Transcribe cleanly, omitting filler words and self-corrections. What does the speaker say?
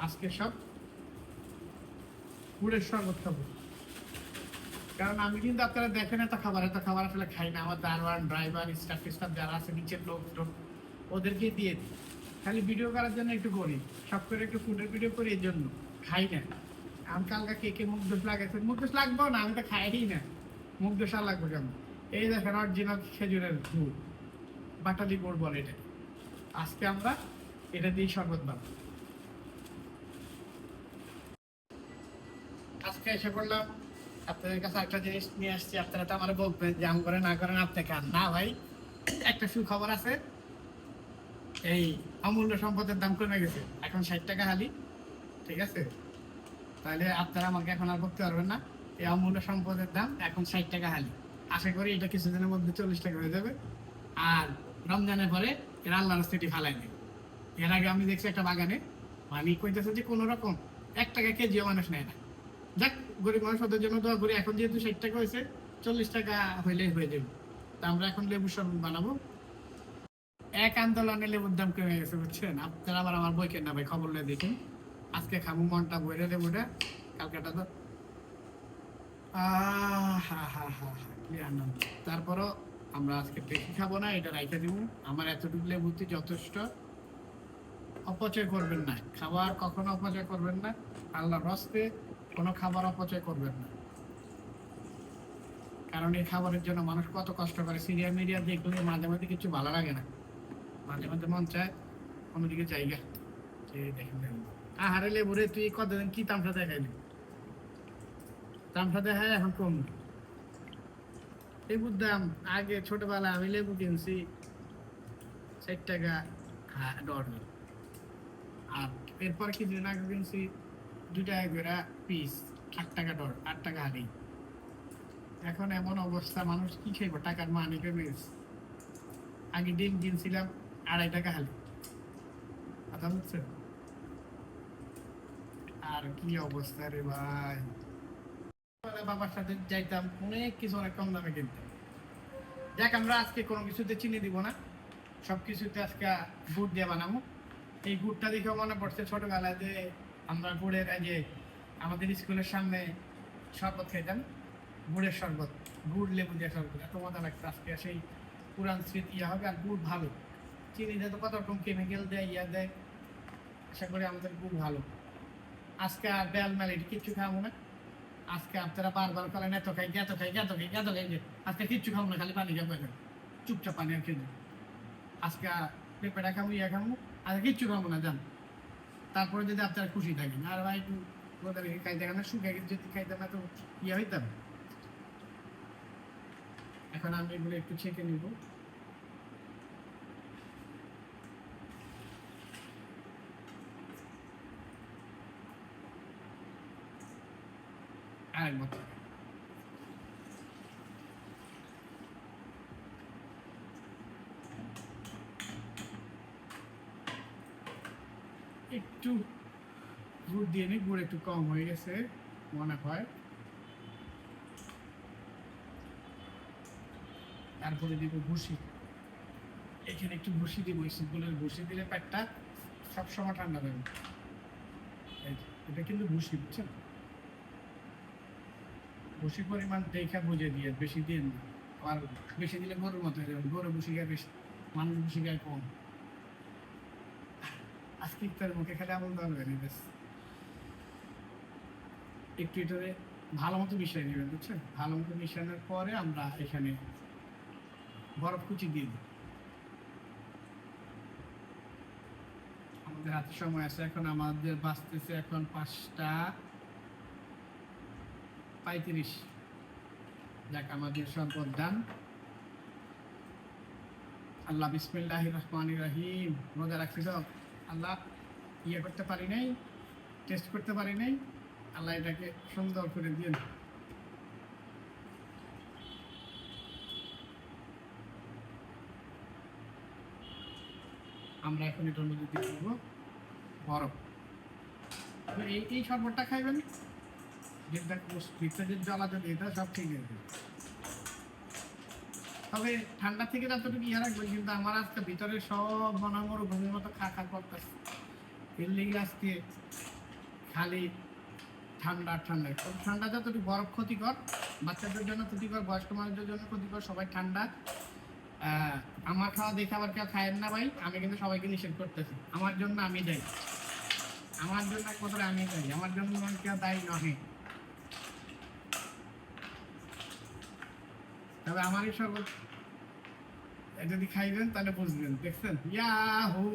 আজকে সব গুড়ের শরবত খাবো। কারণ আমি কিন্তু আপনারা দেখেন এত খাবার আসলে খাই না। আমার দারোয়ান, ড্রাইভার, স্টাফ যারা আছে, নিচের লোকজন, ওদেরকে দিয়ে দিই। খালি ভিডিও করার জন্য একটু করি, সব করে একটু ফুডের ভিডিও করি, এর জন্য খাই না। আমি কালকে কেকে মুখ দোষ লাগাইছে, মুখ দোষ লাগবো না, আমি তো খাই না, মুখ দোষ আর লাগবে কেন? এই দেখেন অরিজিনাল খেজুরের গুড়, বাটালি গুড় বলে এটা। আজকে আমরা এটা দিয়ে শরবত বানাবো। আজকে এসে পড়লাম আপনাদের কাছে একটা জিনিস নিয়ে আসছি। আপনারা তো আমার বলবেন যে আম করে না করেন, আপনি খান না ভাই। একটা সুখবর আছে, এই অমূল্য সম্পদের দাম কমে গেছে, এখন 60 টাকা হালি। ঠিক আছে, তাহলে আপনারা আমাকে এখন আর করতে পারবেন না। এই অমূল্য সম্পদের দাম এখন 60 টাকা হালি। আশা করি এটা কিছুদিনের মধ্যে 40 টাকা হয়ে যাবে। আর রমজানের পরে এরা আল্লাহ রাস্তাটি ফালাই নেই। এর আগে আমি দেখছি একটা বাগানে মানে কইতেছে যে কোনো রকম 1 টাকা কেজিও মানুষ নেয় না। যাক, গরিব মানুষ ওদের জন্য দোয়া করি। এখন যেহেতু 60 টাকা হয়েছে, 40 টাকা হইলেই হয়ে যাবে। তা আমরা এখন লেবুর শরবত বানাবো। এক আন্দোলনে লেবুর দাম কমে গেছে, বুঝছেন? আপনারা আবার আমার বই কেন ভাই, খবর নিয়ে দেখুন। আজকে খাবো মনটা বইরে লেবুটা, কালকেটা তো কি আনন্দ। তারপরও আমরা আজকে বেশি খাবো না, এটা রাইখে দিব। আমার এতটুকু লেবুতে যথেষ্ট। অপচয় করবেন না, খাবার কখনো অপচয় করবেন না। আল্লাহর হস্তে কোনো খাবার অপচয় করবেন না, কারণ এই খাবারের জন্য মানুষ কত কষ্ট করে। সিরিয়াল মিডিয়া দেখলে মাঝে মাঝে কিছু ভালো লাগে না, মাঝে মাঝে মন চায় অন্যদিকে জায়গা। দেখেন আহারে লেবুরে, তুই কতদিন কি তামসা দেখাইলি? তামসা দেখায় এখন কম। লেবুর দাম আগে ছোটবেলা আমি লেবু কিনছি 60 টাকা ডজন, আর এরপর কিছুদিন আগে কিনছি 2 টাকা করে পিস, 8 টাকা ডর, 8 টাকা হালি। এখন এমন অবস্থা, মানুষ কি খাইব, টাকার মানে কমে গেছে। আগে ডিম কিনছিলাম 2.5 টাকা হালি, কথা বুঝছেন? আর কি অবস্থা রে ভাই। বাবার সাথে যাইতাম, অনেক কিছু অনেক কম দামে কিনতাম। দেখ, আমরা আজকে কোনো কিছুতে চিনি দিব না, সবকিছুতে আজকে গুড় দিয়ে বানাবো। এই গুড়টা দেখে মনে পড়ছে ছোটবেলায় যে আমরা গুড়ের যে আমাদের স্কুলের সামনে শরবত খাইতাম, গুড়ের শরবত, গুড় লেবু দিয়ে শরবত, এত মজা লাগতো। আজকে সেই পুরান স্মৃতি হবে। আর গুড় ভালো, চিনিতে তো কত রকম কেমিক্যাল দেয়, ইয়া দেয়। আশা করি আমাদের গুড় ভালো। আজকে আর বেল মেল এটি কিচ্ছু খাবো না। আজকে আপনারা বারবার করেন এত খাই, এত খাই, এত খাই, এত খাই, আজকে কিচ্ছু খাবো না, খালি পানি খাবো, এখন চুপচাপ পানি আর খেয়ে। আজকে পেঁপেটা খাবো, ইয়া খাবো, আজকে কিচ্ছু খাবো না, যান। তারপরে যদি আপনারা খুশি থাকেন। আর ভাই খাইতে না, শুকে যদি খাইতাম এত ইয়ে হইতাম। এখন আমি এগুলো একটু ছেঁকে নিব। আরেক মতো একটু গুড় দিয়ে নিই, গুড় একটু কম হয়ে গেছে মনে হয়। তারপরে দিব ভুসি, এখানে একটু ভুসি দিব। ইসবগুলের ভুসি দিলে পেটটা সবসময় ঠান্ডা থাকবে। এটা কিন্তু ভুসি, বুঝছেন? ভুসি পরিমাণ দেখা বুঝে দিয়ে, বেশি দিয়ে না। আর বেশি দিলে গরুর মতো হয়ে যাবে, গরু ভুসি গায়ে বেশি, মানুষ ভুসি গায়ে কম। আজকে ইফতার মুখে খেলে এমন ধরবে না, বেশ একটু এটারে ভালো মতো মিশিয়ে নেবেন, বুঝছেন? ভালো মতো মিশানোর পরে আমরা এখানে বরফ কুচি দিয়ে দিই। আমাদের হাতে সময় আছে, এখন আমাদের বাঁচতেছে এখন 5টা 35। যাক, আমাদের সম্পদ দান। আল্লাহ বিসমিল্লাহির রহমানির রহিম। রোজা রাখছি তো, আল্লাহ ইয়ে করতে পারি নাই, টেস্ট করতে পারি নাই, আল্লাহ এটাকে সুন্দর করে দিয়ে। আমরা এখন এটার মধ্যে দিয়ে দেবো বরফ। এই শরবতটা খাইবেন, যেটা ভিতরে যে জ্বালাতে এটা সব ঠিক আছে। তবে ঠান্ডা থেকে যতটুকু ইয়ে রাখবেন, কিন্তু আমার আজকে ভিতরে সব মনামর ঘুমের মতো খা খা করতেছে। এর লেগে আজকে খালি ঠান্ডা ঠান্ডা, ঠান্ডা যতটুকু বরফ ক্ষতিকর, বাচ্চাদের জন্য ক্ষতিকর, বয়স্ক মানুষদের জন্য ক্ষতিকর, সবাই ঠান্ডা। আমার খাওয়া দেখে আবার কেউ খায়েন না ভাই, আমি কিন্তু সবাইকে নিষেধ করতেছি। আমার জন্য আমি যাই, আমার জন্য একমাত্র আমি যাই, আমার জন্য কেউ দায়ী নহে। তবে আমারই শরবত যদি খাইবেন তাহলে বুঝবেন, দেখছেন ইয়াহু।